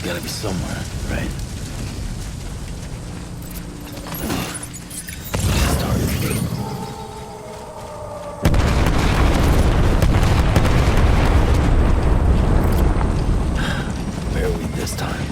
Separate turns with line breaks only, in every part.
Gotta be somewhere, right? Where are we this time?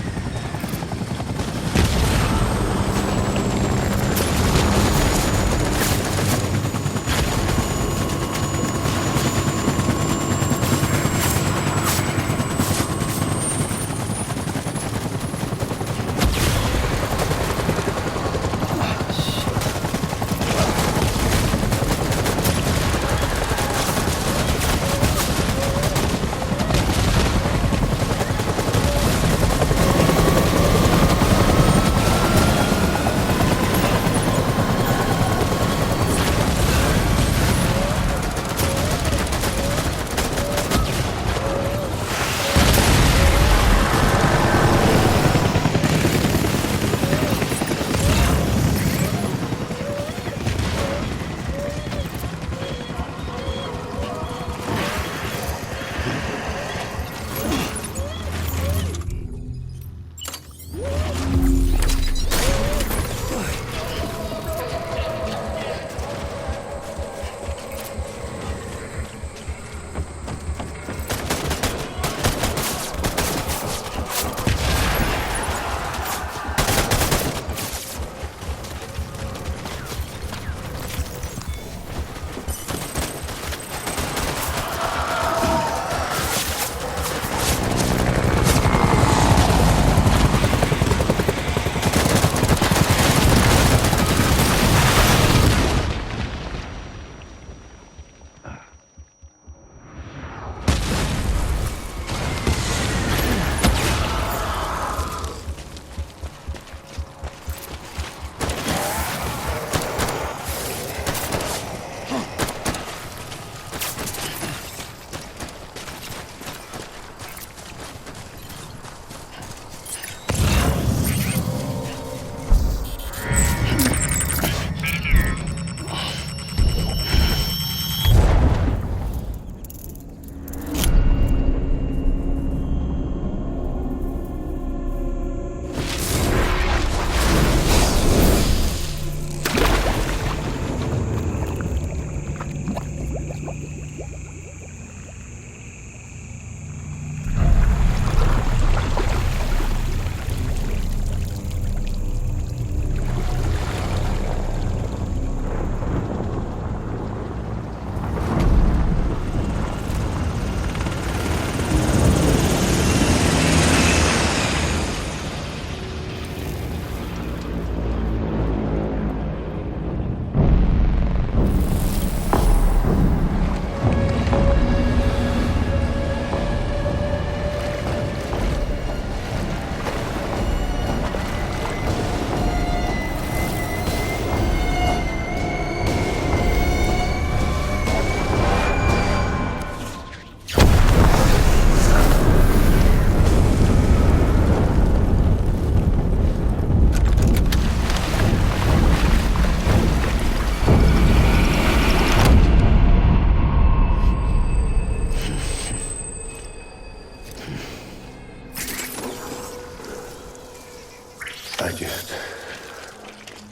I just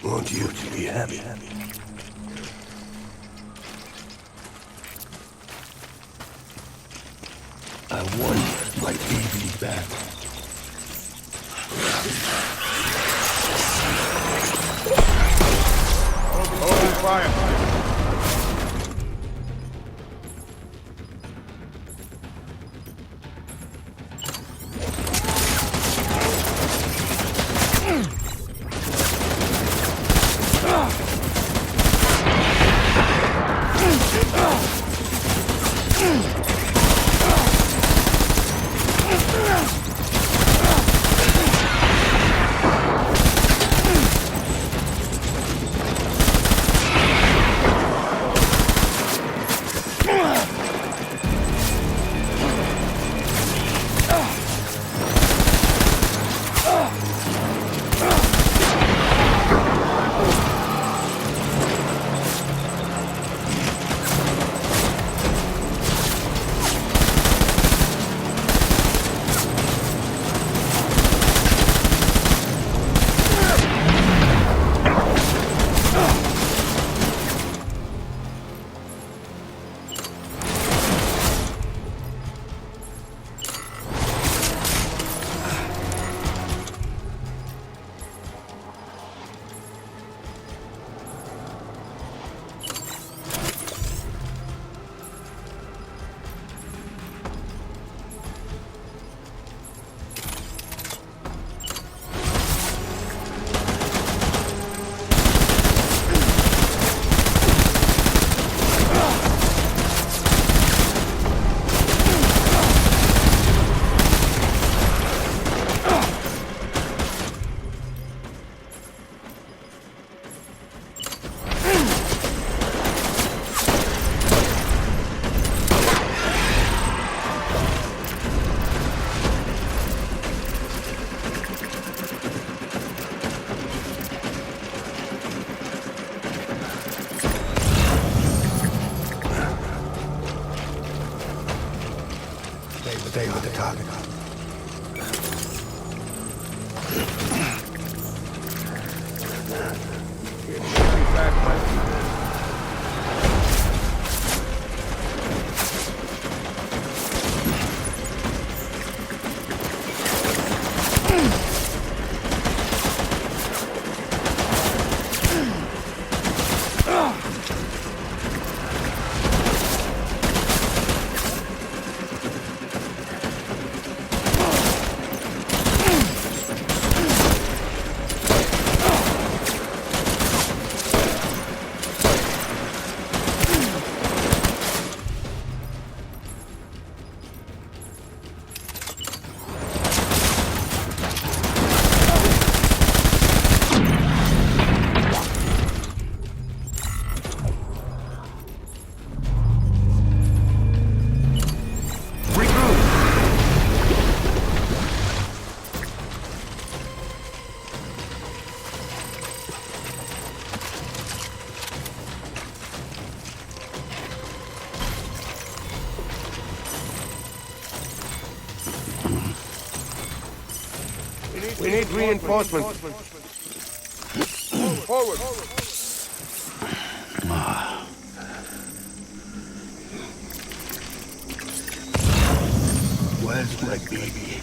want you to be happy. I want my baby back.
Hold fire.
stay with the target.
We need reinforcements. Forward.
Where's my baby?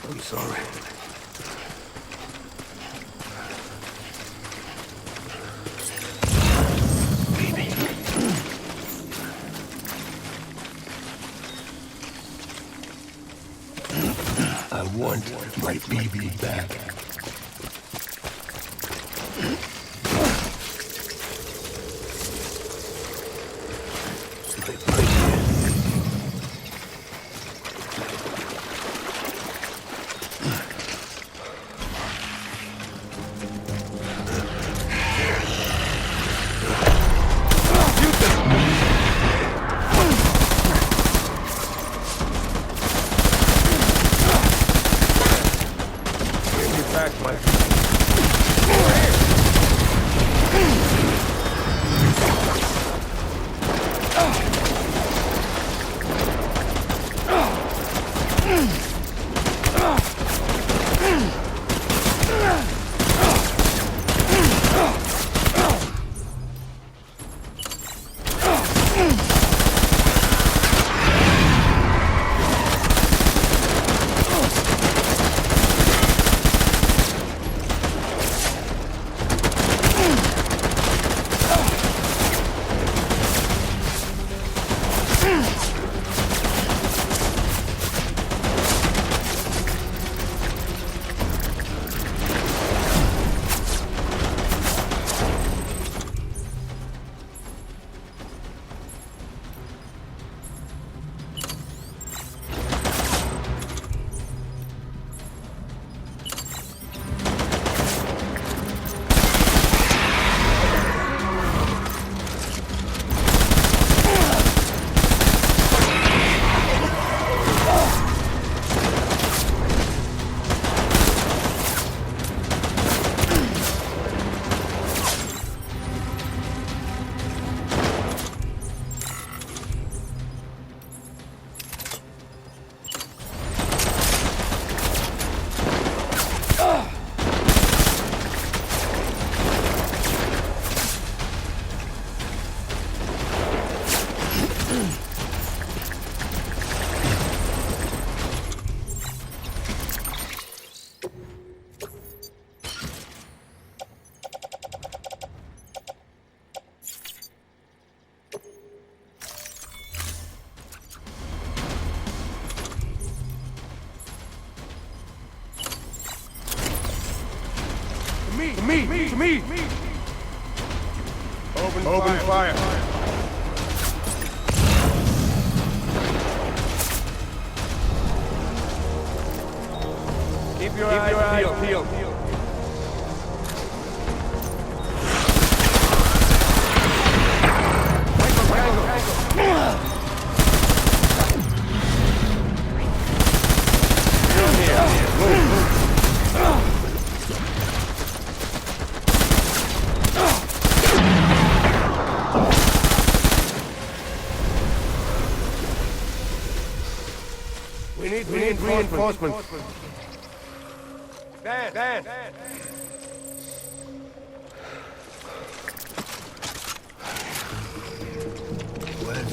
I'm sorry. I want my baby back.
To me! Open fire! Keep your eyes peeled. reinforcements. Dan!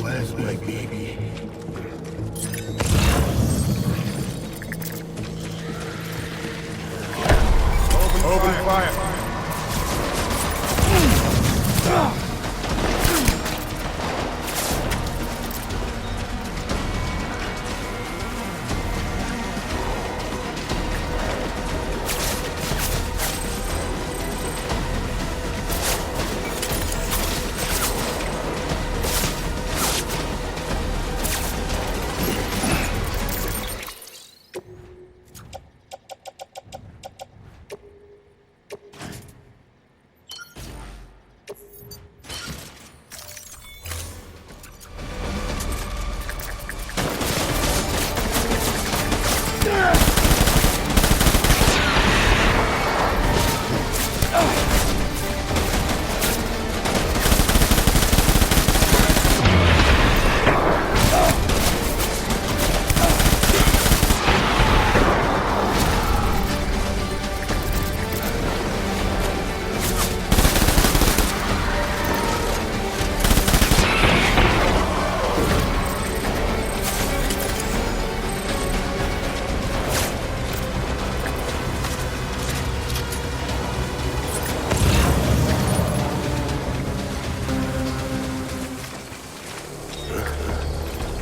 Where's my baby?
Open fire.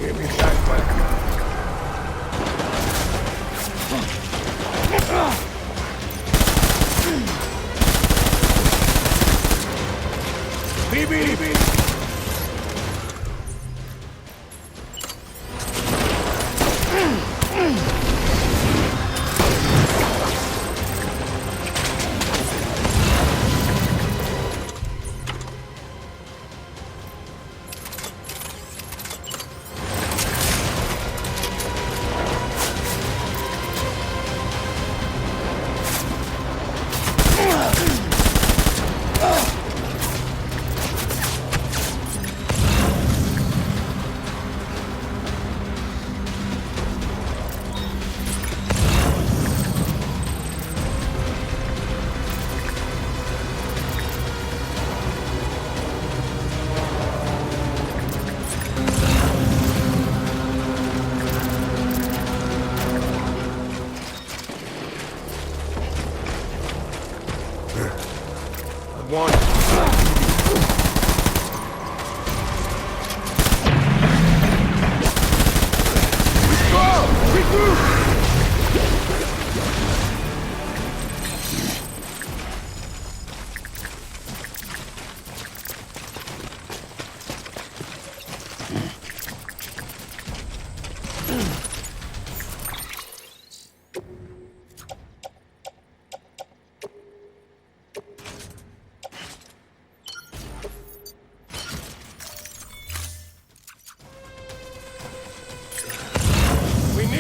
Give me that BB! One.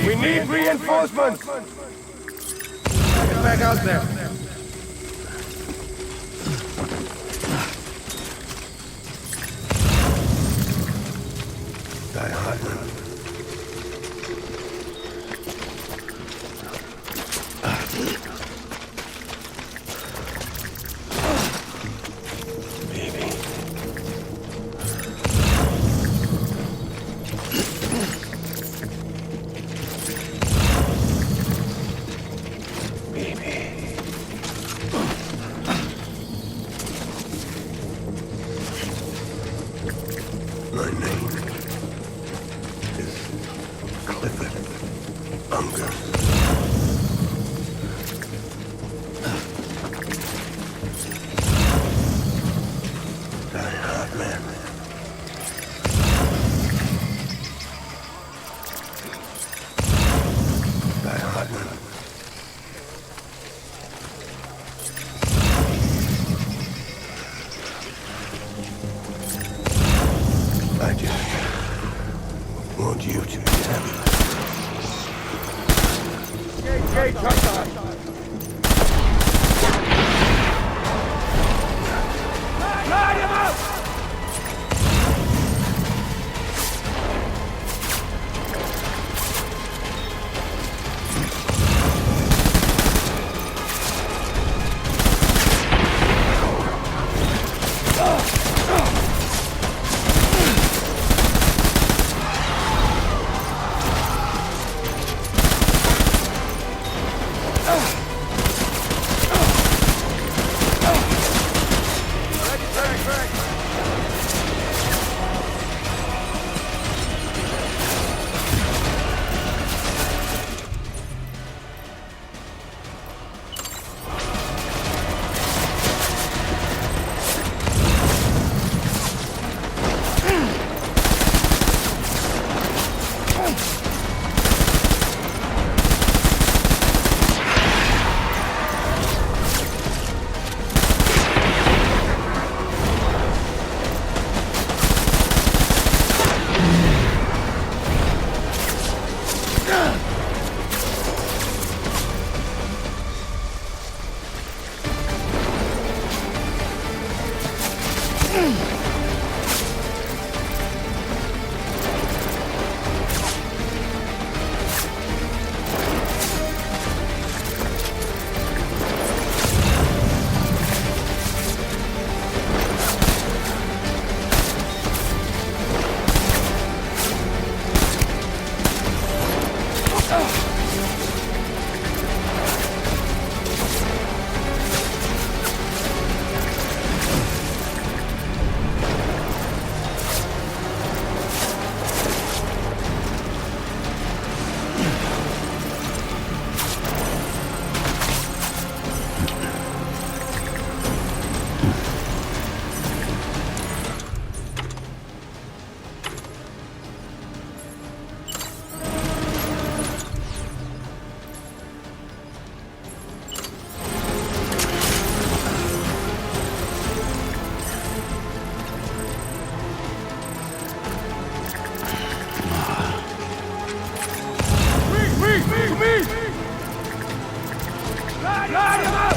We need reinforcements! Get back out there!
Die hard. My name is Clifford Unger. Die hard man. Die hard man. I just want you to tell me.
Gate, touchdown! Light him up! Light him up!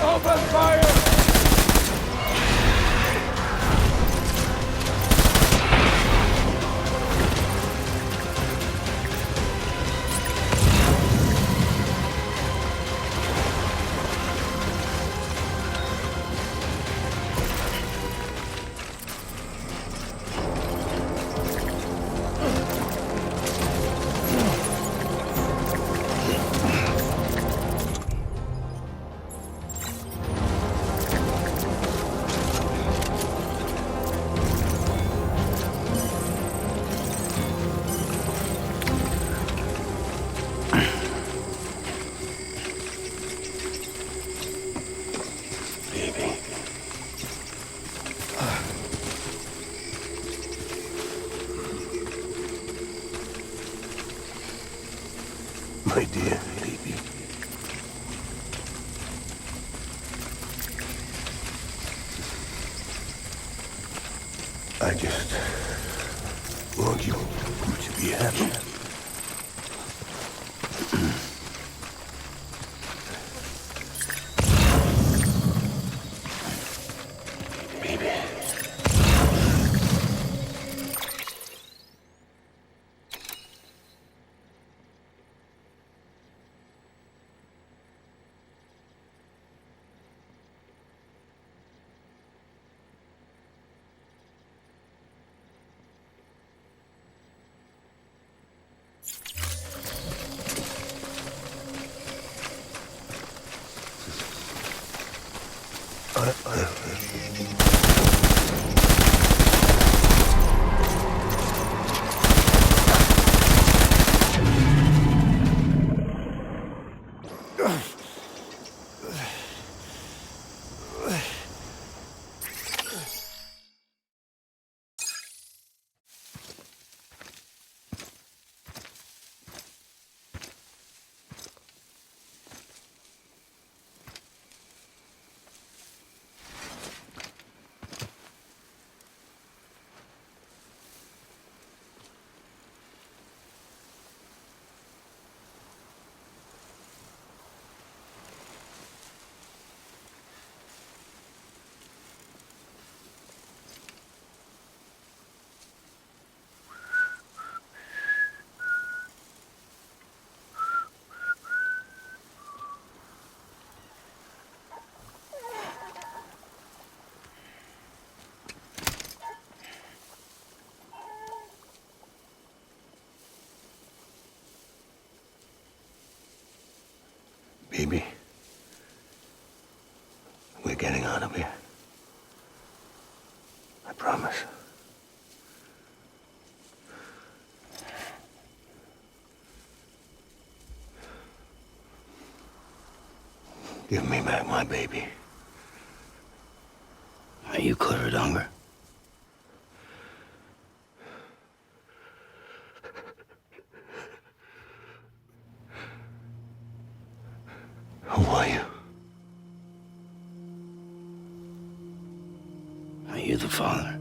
Open fire!
My dear baby. I just want you to be happy. Baby. Baby, we're getting out of here. I promise. Give me back my baby.
Are you clear of hunger?
Who are you?
Are you the father?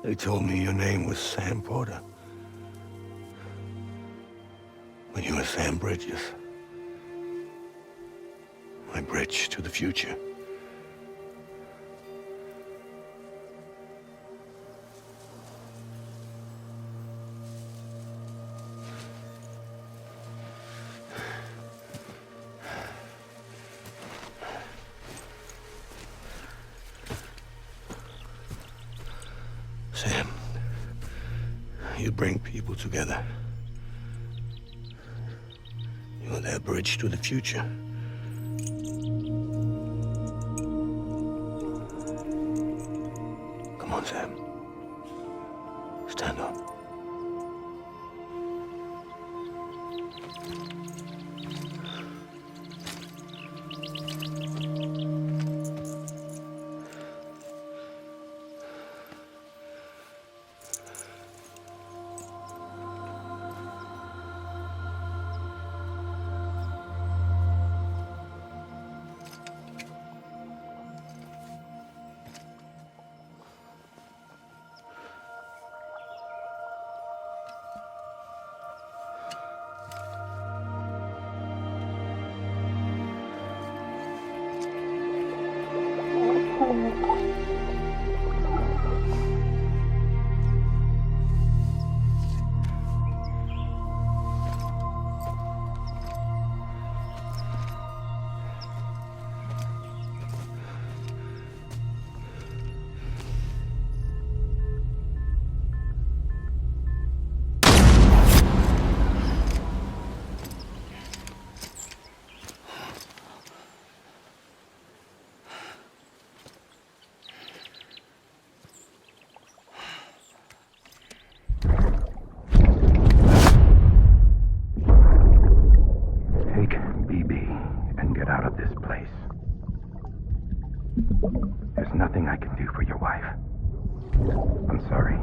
They told me your name was Sam Porter. But you were Sam Bridges. My bridge to the future. Sam, you bring people together. You're their bridge to the future. Come on, Sam. Stand up.
There's nothing I can do for your wife. I'm sorry.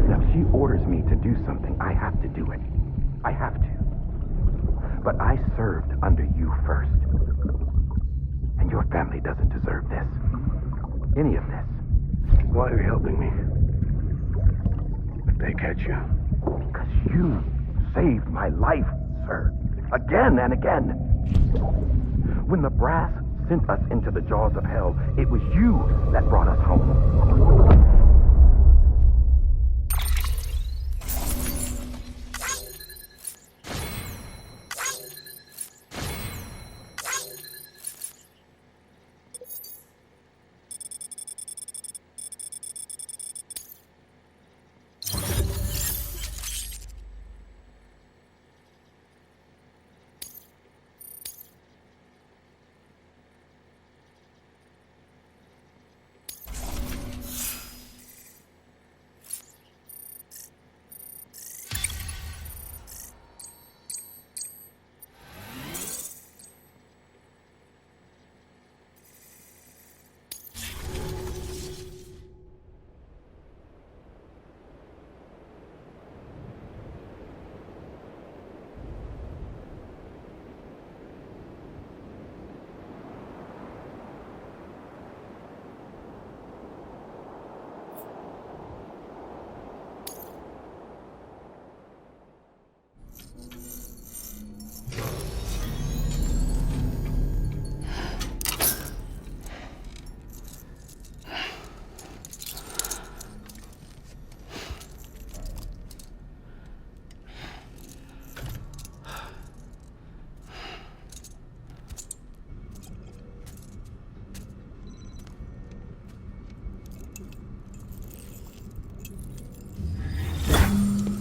Now, if she orders me to do something, I have to do it. I have to. But I served under you first. And your family doesn't deserve this. Any of this.
Why are you helping me? If they catch you.
Because you saved my life, sir. Again and again. When the brass sent us into the jaws of hell, it was you that brought us home.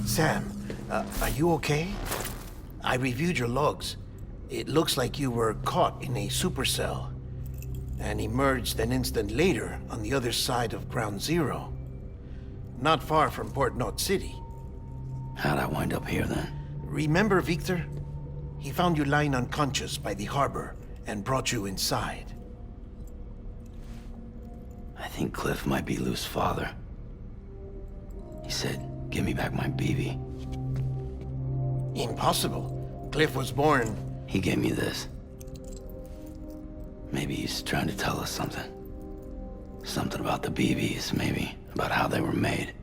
Sam, are you okay? I reviewed your logs. It looks like you were caught in a supercell and emerged an instant later on the other side of Ground Zero. Not far from Port Knot City.
How'd I wind up here then?
Remember Victor? He found you lying unconscious by the harbor and brought you inside.
I think Cliff might be Lou's father. He said, give me back my BB.
Impossible. Cliff was born...
He gave me this. Maybe he's trying to tell us something. Something about the BBs, maybe. About how they were made.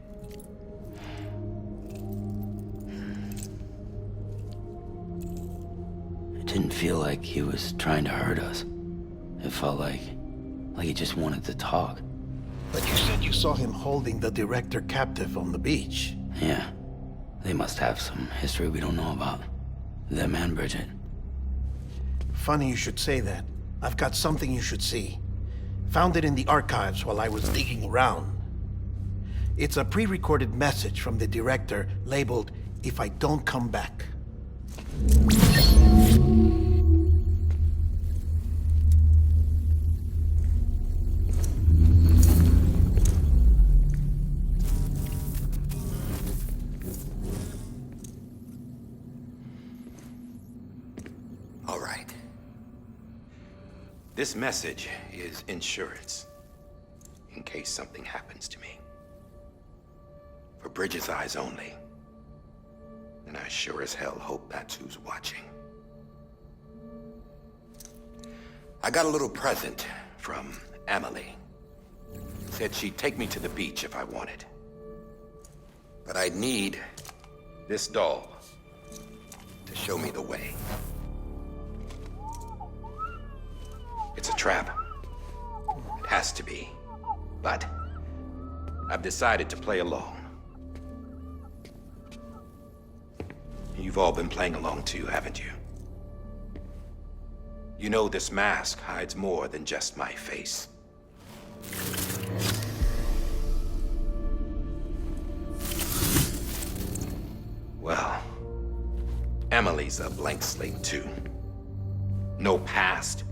It didn't feel like he was trying to hurt us. It felt like he just wanted to talk.
But you said you saw him holding the director captive on the beach.
Yeah. They must have some history we don't know about. Them and Bridget.
Funny you should say that. I've got something you should see. Found it in the archives while I was digging around. It's a pre-recorded message from the director labeled, "If I don't come back."
All right. This message is insurance, in case something happens to me. For Bridget's eyes only. And I sure as hell hope that's who's watching. I got a little present from Emily. Said she'd take me to the beach if I wanted. But I'd need this doll to show me the way. It's a trap. It has to be. But I've decided to play along. You've all been playing along too, haven't you? You know this mask hides more than just my face. Well, Emily's a blank slate too. No past,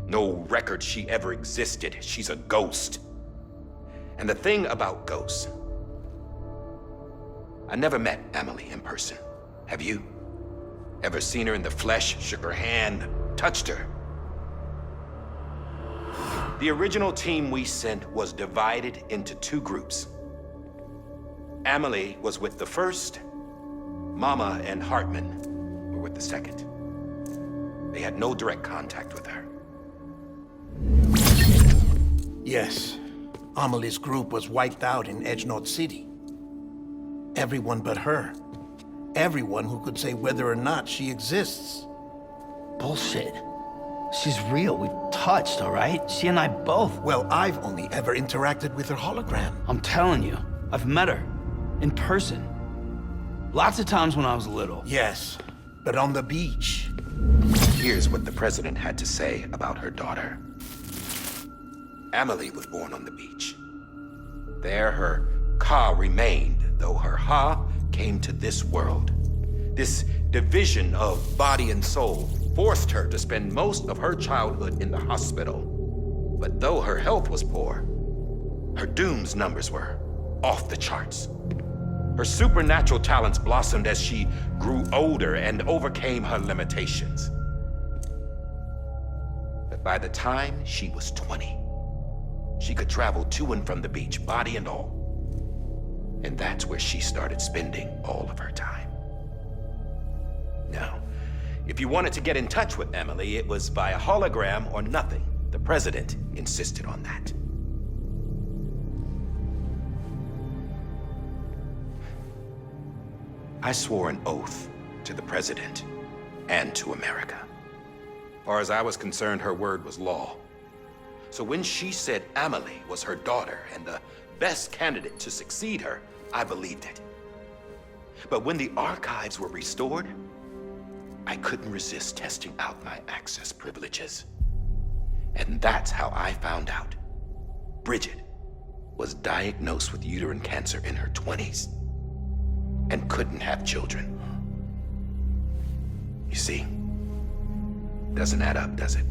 no record she ever existed. She's a ghost. And the thing about ghosts, I never met Emily in person. Have you? Ever seen her in the flesh, shook her hand, touched her? The original team we sent was divided into two groups. Emily was with the first. Mama and Hartman were with the second. They had no direct contact with her.
Yes. Amelie's group was wiped out in Edgenorth City. Everyone but her. Everyone who could say whether or not she exists.
Bullshit. She's real. We've touched, all right? She and I both.
Well, I've only ever interacted with her hologram.
I'm telling you, I've met her. In person. Lots of times when I was little.
Yes, but on the beach.
Here's what the president had to say about her daughter. Emily was born on the beach. There her Ka remained, though her Ha came to this world. This division of body and soul forced her to spend most of her childhood in the hospital. But though her health was poor, her Doom's numbers were off the charts. Her supernatural talents blossomed as she grew older and overcame her limitations. But by the time she was 20, she could travel to and from the beach, body and all. And that's where she started spending all of her time. Now, if you wanted to get in touch with Emily, it was via hologram or nothing. The president insisted on that. I swore an oath to the president and to America. As far as I was concerned, her word was law. So when she said Emily was her daughter and the best candidate to succeed her, I believed it. But when the archives were restored, I couldn't resist testing out my access privileges. And that's how I found out Bridget was diagnosed with uterine cancer in her 20s and couldn't have children. You see, doesn't add up, does it?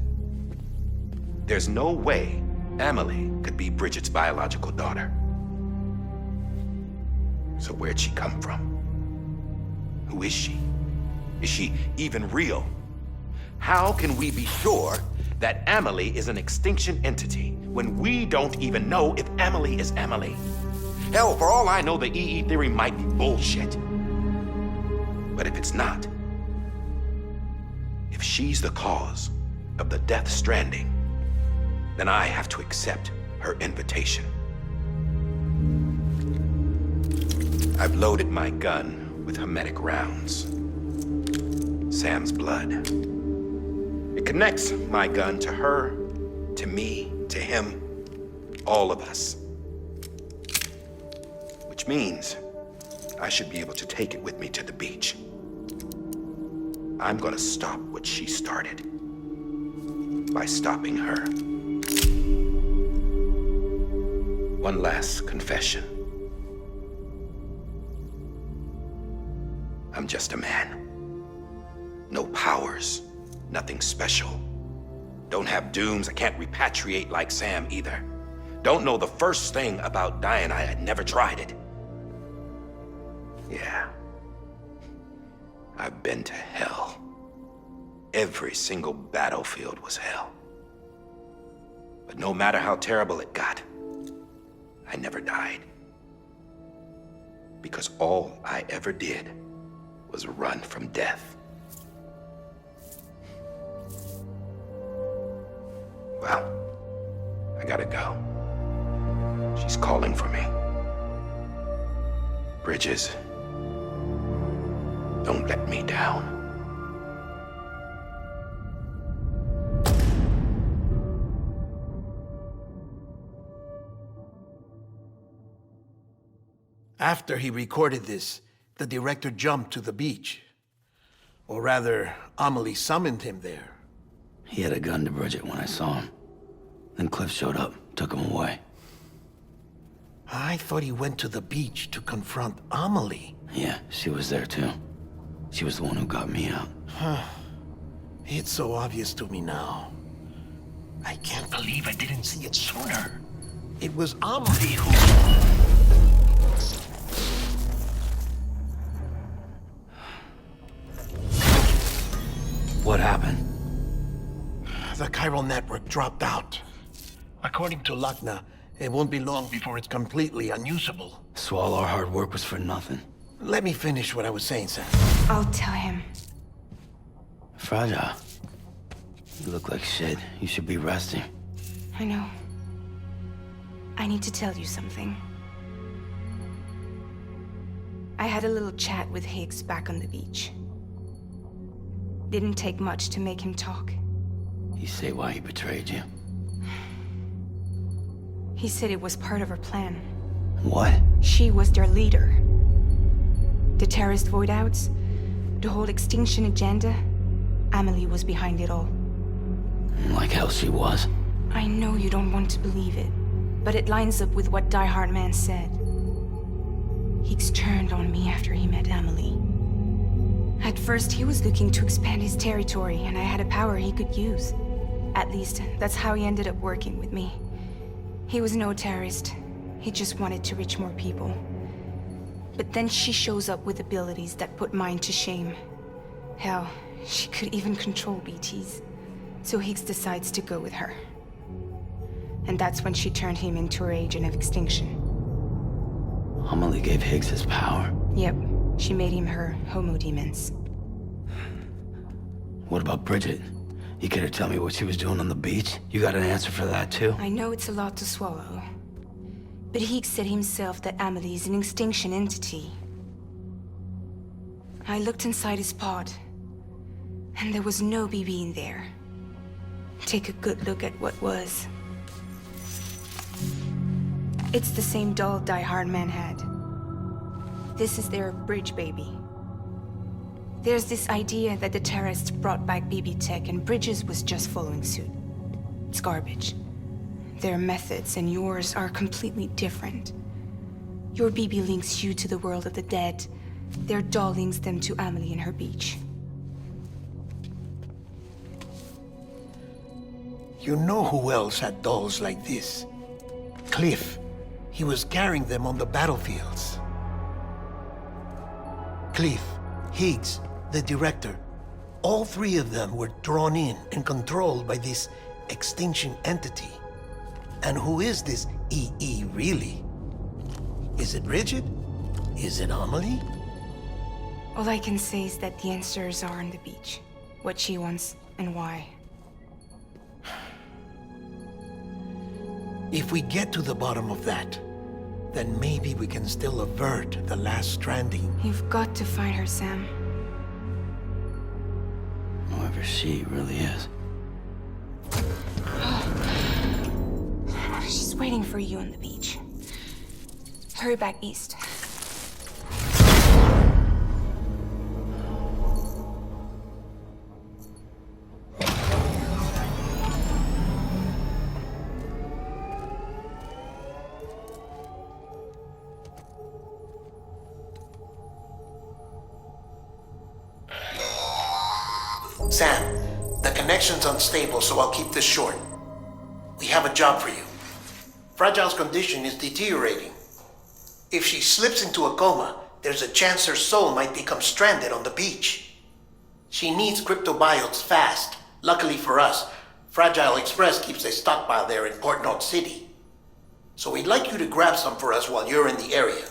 There's no way Emily could be Bridget's biological daughter. So where'd she come from? Who is she? Is she even real? How can we be sure that Emily is an extinction entity when we don't even know if Emily is Emily? Hell, for all I know, the EE theory might be bullshit. But if it's not, if she's the cause of the death stranding, then I have to accept her invitation. I've loaded my gun with hermetic rounds. Sam's blood. It connects my gun to her, to me, to him, all of us. Which means I should be able to take it with me to the beach. I'm gonna stop what she started by stopping her. One last confession. I'm just a man. No powers, nothing special. Don't have dooms, I can't repatriate like Sam either. Don't know the first thing about dying, I had never tried it. Yeah. I've been to hell. Every single battlefield was hell. But no matter how terrible it got, I never died. Because all I ever did was run from death. Well, I gotta go. She's calling for me. Bridges, don't let me down.
After he recorded this, the director jumped to the beach. Or rather, Amelie summoned him there.
He had a gun to Bridget when I saw him. Then Cliff showed up, took him away.
I thought he went to the beach to confront Amelie.
Yeah, she was there too. She was the one who got me out.
It's so obvious to me now. I can't believe I didn't see it sooner. It was Amelie who...
What happened?
The chiral network dropped out. According to Lachna, it won't be long before it's completely unusable.
So all our hard work was for nothing.
Let me finish what I was saying, Sam.
I'll tell him.
Fragile. You look like shit. You should be resting.
I know. I need to tell you something. I had a little chat with Higgs back on the beach. Didn't take much to make him talk.
You say why he betrayed you?
He said it was part of her plan.
What?
She was their leader. The terrorist void-outs, the whole extinction agenda, Amelie was behind it all.
Like hell she was.
I know you don't want to believe it, but it lines up with what Die Hard Man said. Higgs turned on me after he met Amelie. At first, he was looking to expand his territory, and I had a power he could use. At least, that's how he ended up working with me. He was no terrorist. He just wanted to reach more people. But then she shows up with abilities that put mine to shame. Hell, she could even control BTs. So Higgs decides to go with her. And that's when she turned him into her agent of extinction.
Amelie gave Higgs his power.
Yep, she made him her homo demons.
What about Bridget? You care to tell me what she was doing on the beach? You got an answer for that too?
I know it's a lot to swallow. But Higgs said himself that Amelie is an extinction entity. I looked inside his pod, and there was no BB in there. Take a good look at what was. It's the same doll Die Hard Man had. This is their bridge baby. There's this idea that the terrorists brought back BB tech and Bridges was just following suit. It's garbage. Their methods and yours are completely different. Your BB links you to the world of the dead. Their doll links them to Amelie and her beach.
You know who else had dolls like this? Cliff. He was carrying them on the battlefields. Cliff, Higgs, the director. All three of them were drawn in and controlled by this extinction entity. And who is this EE really? Is it Bridget? Is it Amelie?
All I can say is that the answers are on the beach. What she wants and why.
If we get to the bottom of that, then maybe we can still avert the last stranding.
You've got to find her, Sam.
Whoever she really is.
She's waiting for you on the beach. Hurry back east.
Sam, the connection's unstable, so I'll keep this short. We have a job for you. Fragile's condition is deteriorating. If she slips into a coma, there's a chance her soul might become stranded on the beach. She needs cryptobiotes fast. Luckily for us, Fragile Express keeps a stockpile there in Port North City. So we'd like you to grab some for us while you're in the area.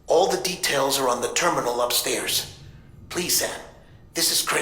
All the details are on the terminal upstairs. Please, Sam, this is critical.